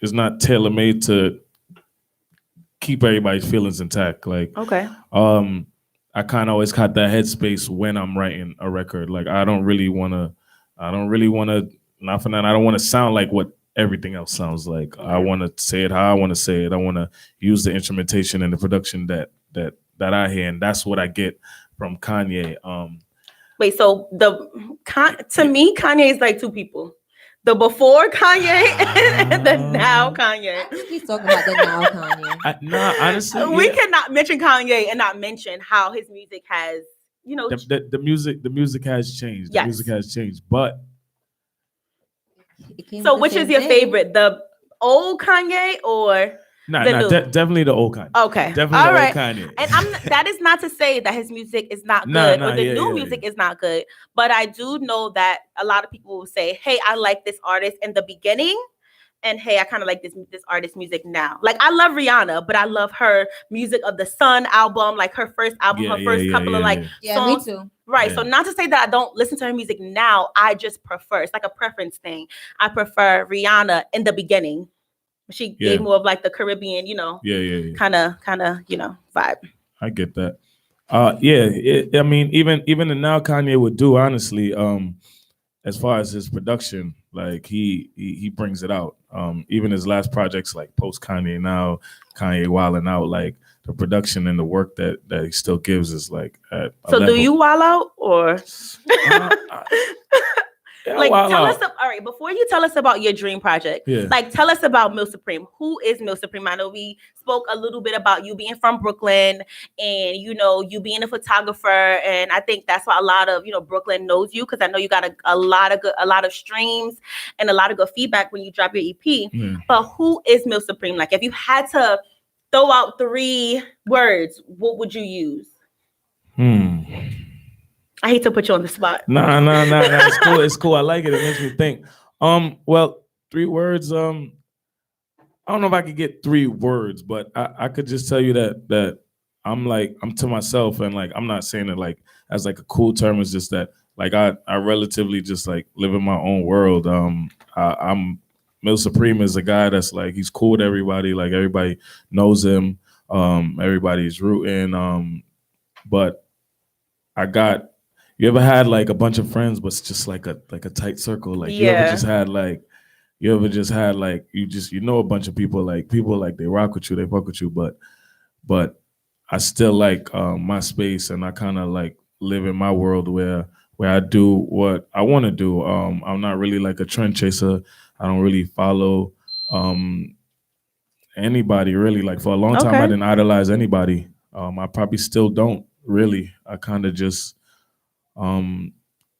is not tailor-made to keep everybody's feelings intact. Like, okay. I kind of always got that headspace when I'm writing a record. Like, I don't really want to, not for that, I don't want to sound like what everything else sounds like. Mm-hmm. I want to say it how I want to say it. I want to use the instrumentation and the production that I hear, and that's what I get from Kanye. Wait, so to me, Kanye is like 2 people. The before Kanye and the now Kanye. I think he's talking about the now Kanye. Honestly, we cannot mention Kanye and not mention how his music has, the music has changed. Yes. The music has changed, but so which is your favorite, the old Kanye or? Definitely the old Kanye. Okay. Definitely all the right. old Kanye. And that is not to say that his music is not good or the new music is not good. But I do know that a lot of people will say, hey, I like this artist in the beginning. And hey, I kind of like this artist's music now. Like, I love Rihanna, but I love her Music of the Sun album, like her first album, her first couple of songs. Me too. Right. Yeah. So not to say that I don't listen to her music now. I just prefer, it's like a preference thing. I prefer Rihanna in the beginning. She gave more of like the Caribbean, kind of, vibe. I get that. I mean, even the now Kanye would do, honestly, as far as his production, like he brings it out. Even his last projects, like post Kanye now, Kanye wilding out, like the production and the work that he still gives is like at a So level. Do you wild out or? Like, tell us, all right, before you tell us about your dream project, like, tell us about Mill Supreme. Who is Mill Supreme? I know we spoke a little bit about you being from Brooklyn and, you being a photographer. And I think that's why a lot of, Brooklyn knows you, because I know you got a lot of streams and a lot of good feedback when you drop your EP. But who is Mill Supreme? Like, if you had to throw out 3 words, what would you use? I hate to put you on the spot. Nah. It's cool. It's cool. I like it. It makes me think. Well, 3 words. I don't know if I could get 3 words, but I could just tell you that I'm to myself, and like I'm not saying it like as like a cool term. It's just that like I relatively just like live in my own world. I'm Mill Supreme is a guy that's like he's cool with everybody. Like everybody knows him. Everybody's rooting. But I got. You ever had like a bunch of friends, but it's just like a tight circle? Like you ever Yeah. just had like you know a bunch of people like they rock with you, they fuck with you, but I still like my space, and I kind of like live in my world where I do what I want to do. I'm not really like a trend chaser. I don't really follow anybody really. Like for a long time, I Okay. didn't idolize anybody. I probably still don't really. I kind of just um,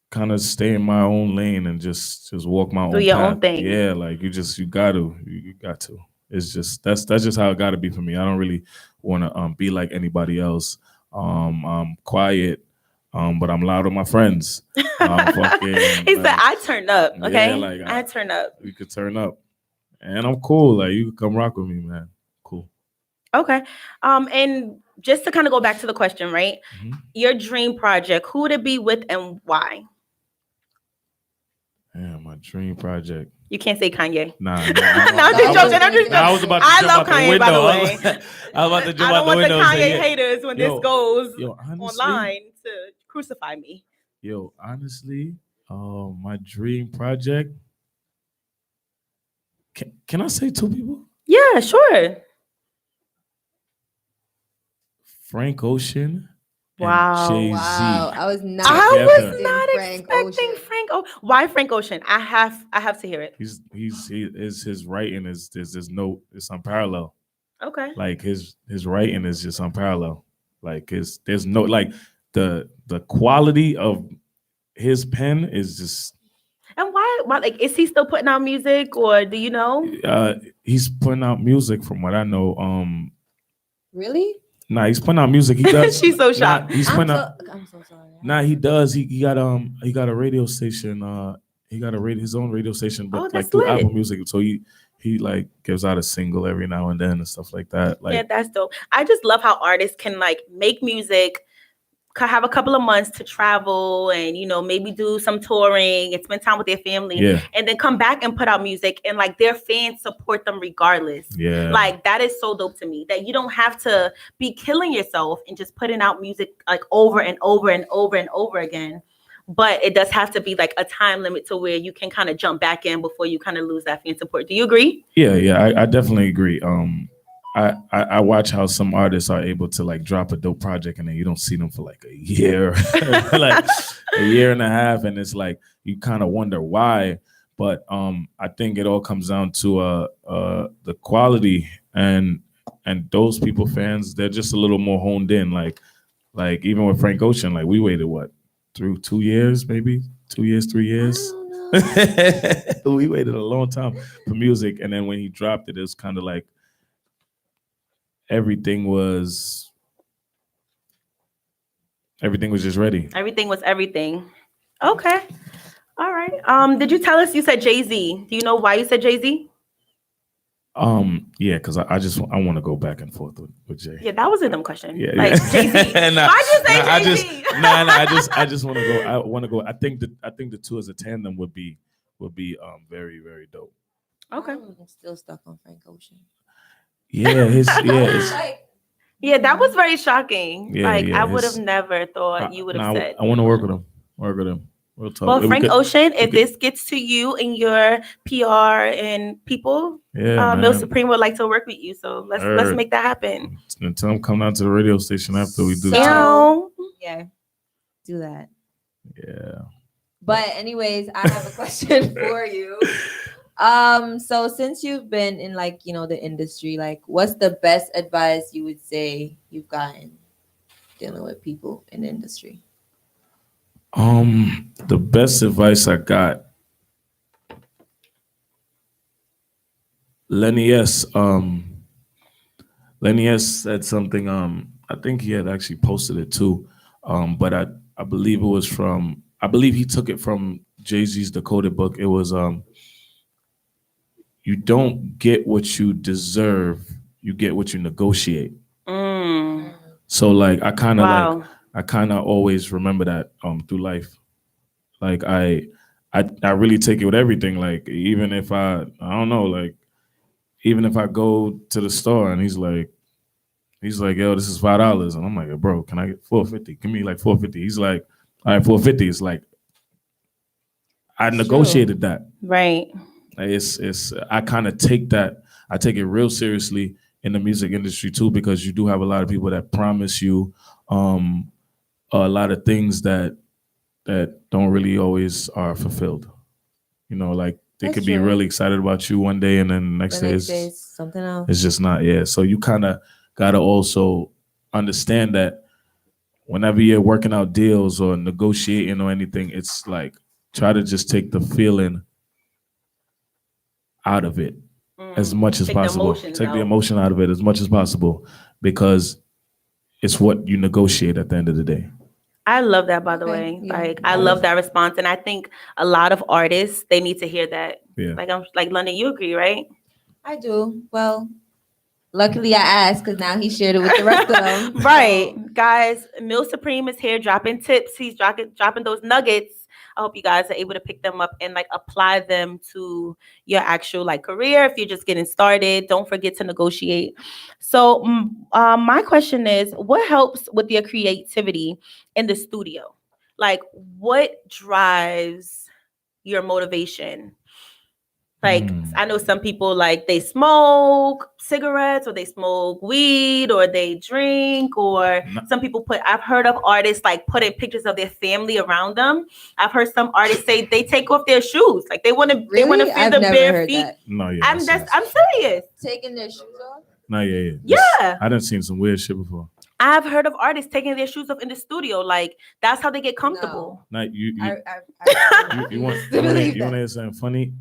kind of stay in my own lane and just walk my Do own your path. own thing. Yeah, like you got to. It's just that's just how it got to be for me. I don't really want to be like anybody else. I'm quiet, but I'm loud with my friends. Fucking, He said, like, "I turn up." Okay, yeah, like I turn up. we could turn up, and I'm cool. Like you could come rock with me, man. Cool. Okay. And just to kind of go back to the question, right? Mhm. Your dream project, who would it be with and why? Yeah, my dream project. You can't say Kanye. Nah, No, I'm just joking. I'm just joking. I was about to I jump love out the Kanye, window. by the way. I was about to jump I out don't the want the window. and say, Kanye yeah. haters when Yo, this goes honestly, online to crucify me. honestly, my dream project. Can I say two people? Yeah, sure. Frank Ocean and Wow. Jay-Z. Wow, I was not. I was Together. not Frank expecting Ocean. Frank. Why Frank Ocean? I have to hear it. His writing is it's unparalleled. Okay. Like his writing is just unparalleled. Like there's no like the quality of his pen is just And why? Like, is he still putting out music, or do you know? he's putting out music from what I know. Really? Nah, he's putting out music. He does. She's so shocked. He's putting out. I'm so sorry. Nah, he does. He got a radio station. He got his own radio station, but Oh, like that's through lit. Apple Music. So he like gives out a single every now and then and stuff like that. Like Yeah, that's dope. I just love how artists can like make music, have a couple of months to travel and, maybe do some touring and spend time with their family, yeah, and then come back and put out music, and like their fans support them regardless. yeah. Like that is so dope to me, that you don't have to be killing yourself and just putting out music like over and over and over and over again. But it does have to be like a time limit to where you can kind of jump back in before you kind of lose that fan support. Do you agree? Yeah, I definitely agree. I watch how some artists are able to like drop a dope project and then you don't see them for like a year, like a year and a half, and it's like you kind of wonder why. But I think it all comes down to the quality, and those people fans, they're just a little more honed in. Like even with Frank Ocean, like we waited through 2 years, maybe 2 years, 3 years. We waited a long time for music, and then when he dropped it, it was kind of like everything was just ready. Everything was everything. Okay. All right. Did you tell us you said Jay-Z? Do you know why you said Jay-Z? Yeah, because I want to go back and forth with Jay. Yeah, that was a dumb question. Yeah, like Jay-Z. Nah, Why'd you say Jay-Z? I just want to go. I want to go. I think the two as a tandem would be very, very dope. Okay. I'm still stuck on Frank Ocean. Yeah, yeah, that was very shocking. Yeah, I would have never thought you would have said. I want to work with him. We'll talk. Well, Frank Ocean, if this gets to you and your PR and people, Mill Supreme would like to work with you. So let's make that happen. Until I'm coming out to the radio station after we do Yeah, do that. Yeah. But anyways, I have a question for you. So since you've been in the industry, like what's the best advice you would say you've gotten dealing with people in the industry? The best advice I got, Lenny S. Lenny S said something. I think he had actually posted it too. But I believe it was I believe he took it from Jay-Z's Decoded book. It was you don't get what you deserve, you get what you negotiate. So like I kind of always remember that through life. Like I really take it with everything. Like even if I don't know, like even if I go to the store and he's like, yo, this is $5, and I'm like, bro, can I get $4.50? Give me like $4.50. He's like, All right, 450 is like I negotiated that. Right. It's I kind of take that. I take it real seriously in the music industry too, because you do have a lot of people that promise you a lot of things that don't really always are fulfilled. You know, like they That's could be true. really excited about you one day, and then the next day is something else. it's just not. Yeah. So you kind of gotta also understand that whenever you're working out deals or negotiating or anything, it's like try to just take the feeling out of it as much as possible. Take the emotion out of it as much as possible, because it's what you negotiate at the end of the day. I love that, by the way. Yeah. Like, I love that response, and I think a lot of artists, they need to hear that. Yeah. Like London, you agree, right? I do. Well, luckily I asked because now he shared it with the rest of them. Right, guys. Mill Supreme is here dropping tips. He's dropping those nuggets. I hope you guys are able to pick them up and like apply them to your actual like career. If you're just getting started, don't forget to negotiate. So my question is, what helps with your creativity in the studio? Like, what drives your motivation? Like, I know some people like they smoke cigarettes or they smoke weed or they drink, or some people I've heard of artists like putting pictures of their family around them. I've heard some artists say they take off their shoes. Like they want to feel the bare feet. That. No, yeah. I'm serious. Taking their shoes off? No, yeah. Yeah. I done seen some weird shit before. I've heard of artists taking their shoes off in the studio. Like that's how they get comfortable. No, you want to hear something funny?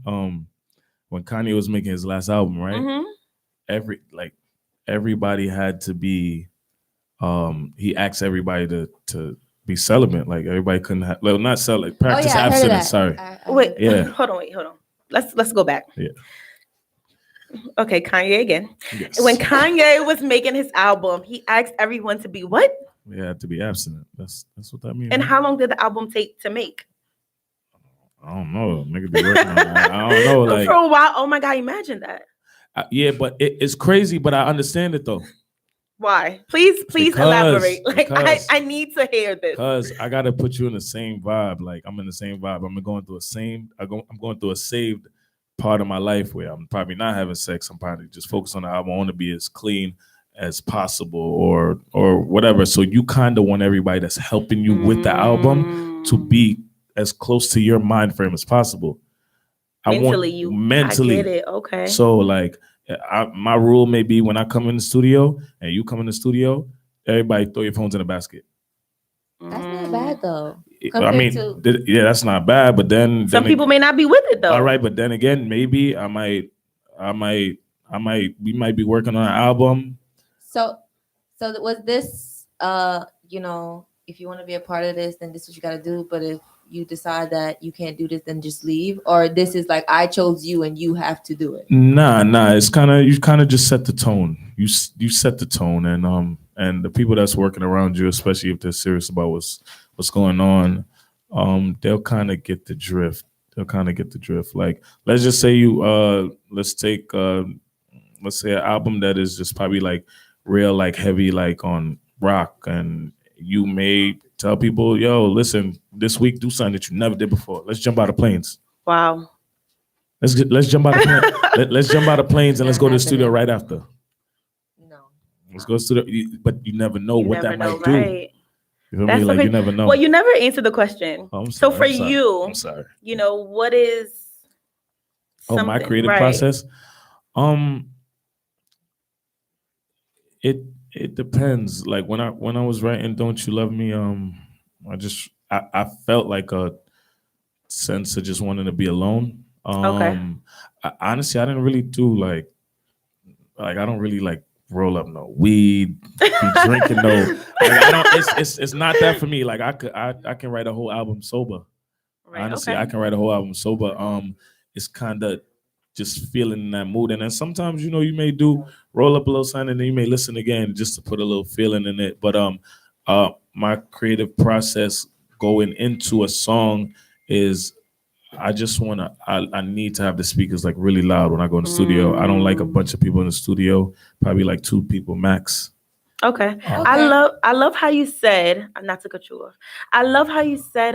When Kanye was making his last album, right? Mm-hmm. Everybody had to be. He asked everybody to be celibate. Like everybody couldn't have, well, not celibate, practice abstinence. Sorry. Wait. Yeah. Hold on. Let's go back. Yeah. Okay, Kanye again. Yes. When Kanye was making his album, he asked everyone to be what? They had to be abstinent. That's what that means. And right? how long did the album take to make? I don't know. Nigga be working on that. I don't know. Like for a while. Oh my God, imagine that. Yeah, but it's crazy. But I understand it though. Why? Please elaborate. Like I need to hear this. Because I gotta put you in the same vibe. Like I'm in the same vibe. I'm going through I'm going through a saved part of my life where I'm probably not having sex. I'm probably just focused on the album. I want to be as clean as possible or whatever. So you kind of want everybody that's helping you with the album to be as close to your mind frame as possible. Mentally. I get it. Okay. So like my rule may be when I come in the studio and you come in the studio, everybody throw your phones in a basket. That's not bad though. I mean, that's not bad. But then some people may not be with it though. All right, but then again, maybe we might be working on an album. So was this if you want to be a part of this, then this is what you got to do. But if you decide that you can't do this, then just leave. Or this is like I chose you and you have to do it. Nah. It's you kind of just set the tone. You set the tone, and the people that's working around you, especially if they're serious about what's going on, they'll kind of get the drift. Like let's just say let's say an album that is just probably like real like heavy like on rock, and you may tell people, yo, listen, this week do something that you never did before. Let's jump out of planes. Wow. Let's jump out of planes. Let's jump out of planes and let's go to the studio right after. No. Let's go to the studio, but you never know what that might do. Right. You feel me? Like you never know. Well, you never answered the question. Oh, I'm so sorry, for you, I'm sorry. What is my creative process? It depends. Like when I was writing "Don't You Love Me," I felt like a sense of just wanting to be alone. Okay. Honestly, I didn't really do like I don't really like roll up no weed, be drinking no. Like, I don't. It's not that for me. Like I can write a whole album sober. Right, honestly, okay. I can write a whole album sober. It's kind of just feeling in that mood. And then sometimes, you may roll up a little something and then you may listen again just to put a little feeling in it. But my creative process going into a song is I need to have the speakers like really loud when I go in the studio. I don't like a bunch of people in the studio, probably like 2 people max. Okay. I love how you said, not to cut you off. I love how you said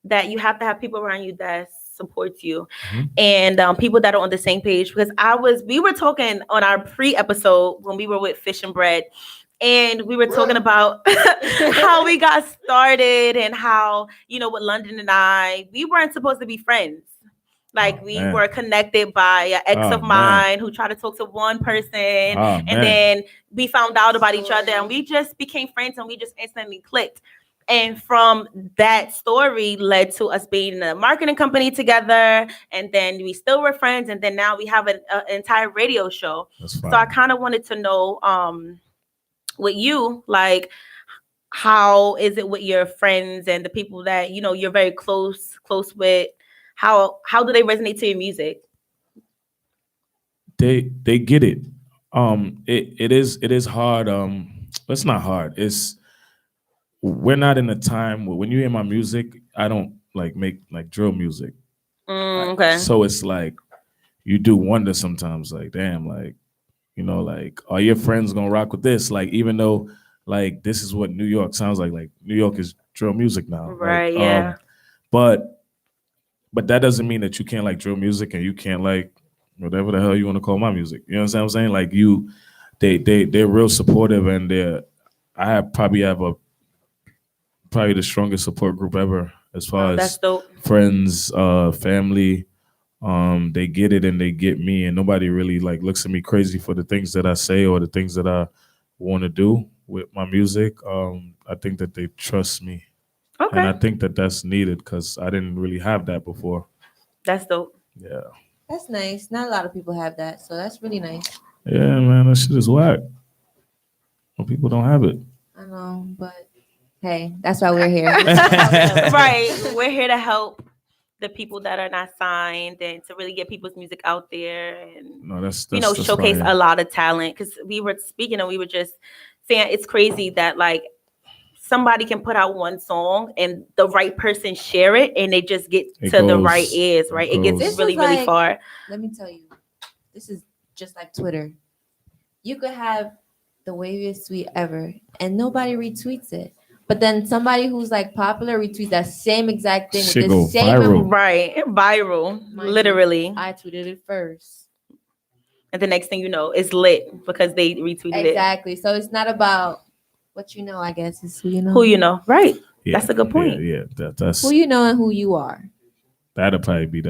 that you have to have people around you that supports you and people that are on the same page, because we were talking on our pre-episode when we were with Fish and Bread, and we were talking about how we got started and how, with London and we weren't supposed to be friends. Like we were connected by an ex of mine who tried to talk to one person, and then we found out about each other, and we just became friends, and we just instantly clicked. And from that story led to us being in a marketing company together, and then we still were friends, and then now we have an entire radio show. So I kind of wanted to know, with you, like, how is it with your friends and the people that you're very close with? How do they resonate to your music? They get it. It is hard. It's not hard. We're not in a time when you hear my music, I don't make drill music. Okay. So it's like you do wonder sometimes, damn, are your friends gonna rock with this? Even though this is what New York sounds like. New York is drill music now. Right, yeah. But that doesn't mean that you can't like drill music and you can't like whatever the hell you want to call my music. You know what I'm saying? They're real supportive, and I probably have the strongest support group ever as far as friends, family. They get it and they get me, and nobody really looks at me crazy for the things that I say or the things that I want to do with my music. I think that they trust me. Okay. And I think that that's needed because I didn't really have that before. That's dope. Yeah. That's nice. Not a lot of people have that, so that's really nice. Yeah, man, that shit is whack. Well, people don't have it. I know, but hey, that's why we're here. Right. We're here to help the people that are not signed and to really get people's music out there and that's showcase a lot of talent. Because we were speaking and we were just saying it's crazy that somebody can put out one song and the right person share it and they just get the right ears, right? It gets really, really far. Let me tell you, this is just like Twitter. You could have the waviest tweet ever and nobody retweets it. But then somebody who's popular retweets that same exact thing with the same viral. Right, viral, literally. I tweeted it first. And the next thing you know, it's lit because they retweeted it. Exactly. So it's not about what you know, I guess, is who you know. Who you know, right. Yeah, that's a good point. Yeah, that's who you know and who you are. That'll probably be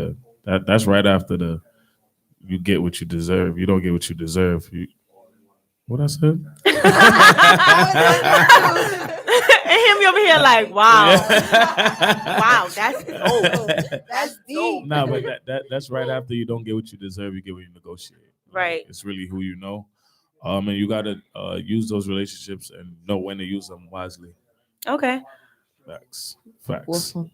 that's right after you get what you deserve. You don't get what you deserve. What I said? And him over here wow. Wow, that's dope. That's deep. No, but that's right after you don't get what you deserve, you get what you negotiate. Right. It's really who you know. And you gotta use those relationships and know when to use them wisely. Okay. Facts. With them.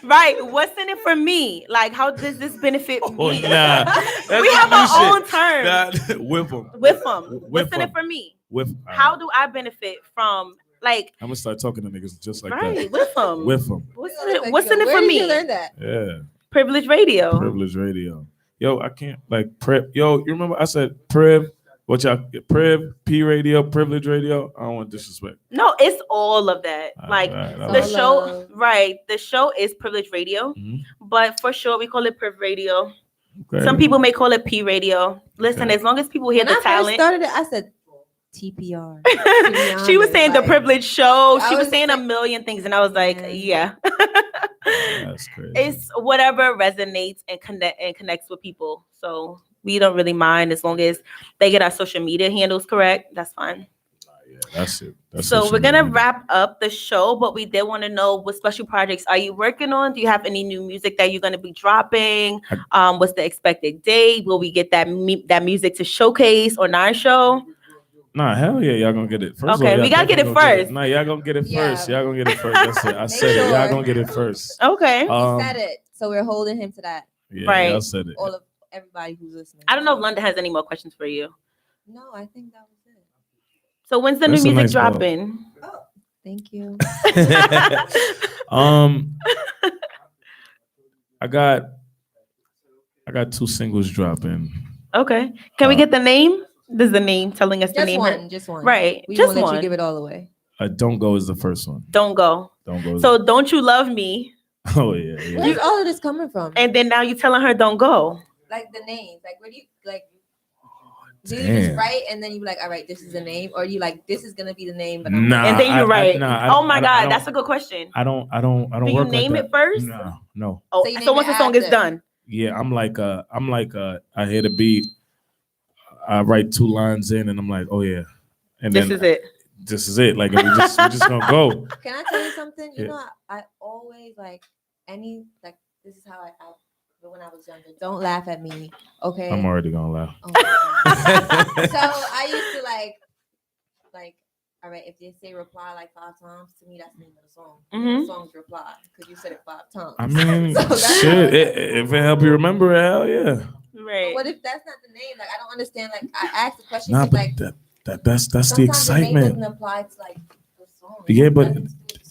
Right. What's in it for me? How does this benefit me? Nah, we have our own terms. Nah, with them. What's in it for me? How do I benefit from I'm gonna start talking to niggas just like right, that. With them. With them. What's in it for me? Where did you learn that? Yeah. Privilege Radio. Privilege Radio. Yo, I can't prep. Yo, you remember I said Priv? What y'all Priv, P Radio, Privilege Radio? I don't want disrespect. No, it's all of that. The show, right? The show is Privilege Radio, but for sure we call it Priv Radio. Okay. Some people may call it P Radio. Listen, as long as people hear the talent. When I first started it, I said TPR. She was saying the Privilege Show. She was saying a million things, and I was like, yeah. That's crazy. It's whatever resonates and connects with people. So we don't really mind as long as they get our social media handles correct. That's fine. Yeah, that's it. So we're gonna wrap up the show, but we did want to know what special projects are you working on? Do you have any new music that you're gonna be dropping? What's the expected date? Will we get that music to showcase on our show? Nah, hell yeah, y'all gonna get it first. Okay, we gotta get it first. Nah, y'all gonna get it first. Y'all gonna get it first. That's it. I said it. Y'all gonna get it first. Okay. He said it, so we're holding him to that. Yeah, right. Y'all said it. All of everybody who's listening. I don't know if London has any more questions for you. No, I think that was it. So when's the new music dropping? Oh, thank you. I got 2 singles dropping. Okay. Can we get the name? This is the name telling us the name. Just one. Right. We just won't let one. you give it all away. Don't Go is the first one. Don't Go. Don't Go. So Don't You Love Me? Oh yeah. Where's all of this coming from? And then now you're telling her Don't Go. Like the names. Like where do you like? Do you just write and then you be like, all right, this is the name, or you like this is gonna be the name, but and then you write. Oh my God, that's a good question. I don't. Do you name it first? No. Oh, so once the song is done. Yeah, I'm like I hear the beat, I write 2 lines in, and I'm like, oh yeah, and this is it. This is it. Like we're just gonna go. Can I tell you something? You know, I always like this is how I felt when I was younger. Don't laugh at me, okay? I'm already gonna laugh. Oh so I used to like, all right, if they say reply like 5 times, to me that's the name of the song. The song's reply because you said it 5 times. I mean, shit. If it help you remember it, hell yeah. Right. But what if that's not the name? Like I don't understand. Like I asked the question. Nah, but like that's the excitement. The name doesn't apply to like the song. Yeah, but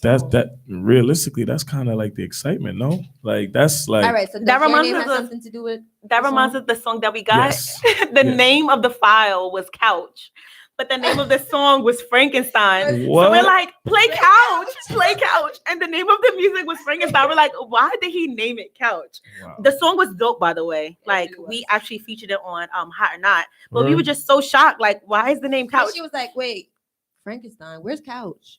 that realistically, that's kind of like the excitement, no? Like that's like. All right, so that reminds me something to do with. That reminds us of the song that we got. Yes. The name of the file was Couch, but the name of the song was Frankenstein. What? So we're like, play Couch, and the name of the music was Frankenstein. We're like, why did he name it Couch? Wow. The song was dope, by the way. Like we actually featured it on Hot or Not, but we were just so shocked. Like, why is the name Couch? And she was like, wait. Frankenstein, where's Couch?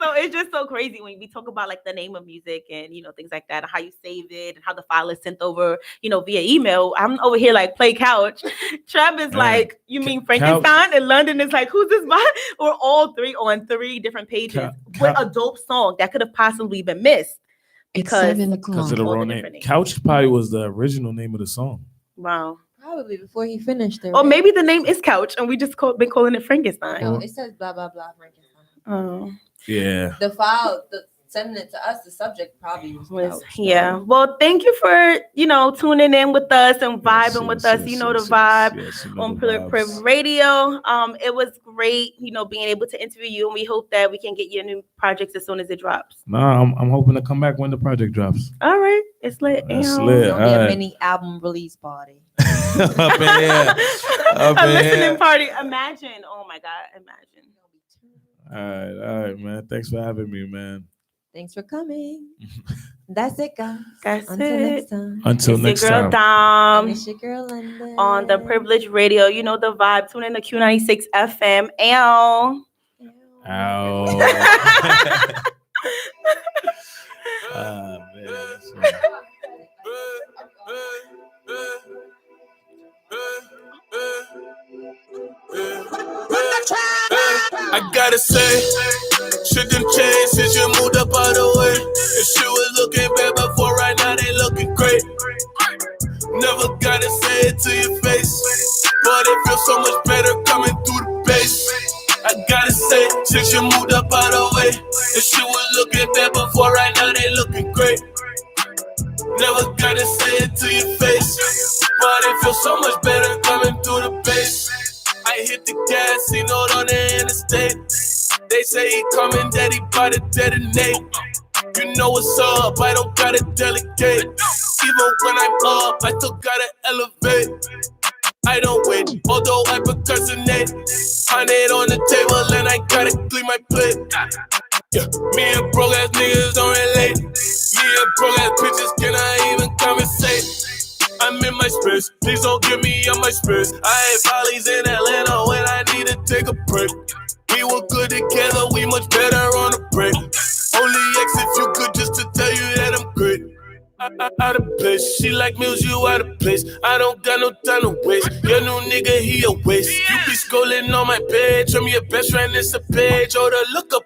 So it's just so crazy when we talk about like the name of music and things like that, and how you save it and how the file is sent over, via email. I'm over here like play Couch. Trev is like, you mean Frankenstein? Couch. And London is like, who's this by? We're all 3 on 3 different pages with a dope song that could have possibly been missed because of the wrong name. Couch probably was the original name of the song. Wow. Probably before he finished it. Or maybe the name is Couch and we just been calling it Frankenstein. No, it says blah, blah, blah, Frankenstein. Oh. Yeah. The file, sending it to us, the subject probably was Couch. Yeah. Well, thank you for, tuning in with us and vibing with us. The vibe on Priv Radio. It was great, being able to interview you, and we hope that we can get your new projects as soon as it drops. Nah, I'm hoping to come back when the project drops. All right. It's lit. It's lit. It'll be a mini album release party. Up in here. A listening party. Imagine. Oh my God. Imagine. All right, man. Thanks for having me, man. Thanks for coming. That's it, guys. That's Until it. next time. Until it's next your girl time. Dom. It's your girl London. On the Privilege Radio. You know the vibe. Tune in to Q96FM. Ow. Man. I gotta say, shit done changed since you moved up out the way. If shit was looking bad before, right now they looking great. Never gotta say it to your face, but it feels so much better coming through the bass. I gotta say, since you moved up out the way, if shit was looking bad before, right now they looking great. Never gotta say it to your face, but it feels so much better coming through the bass. I hit the gas, see note on the interstate. They say he coming, that he bout to detonate. You know what's up, I don't gotta delegate. Even when I'm up, I still gotta elevate. I don't wait, although I procrastinate. 100 on the table and I gotta clean my plate. Yeah, me and broke ass niggas don't relate. Me and broke ass bitches cannot even conversate. I'm in my space, please don't give me up my space. I had volleys in Atlanta when I need to take a break. We were good together, we much better on a break. Only X if you good just to tell you that I'm great. Out of place, she like meals, you out of place. I don't got no time to waste. Your new nigga, he a waste. You be scrolling on my page, show me your best friend, it's a page. Or to look up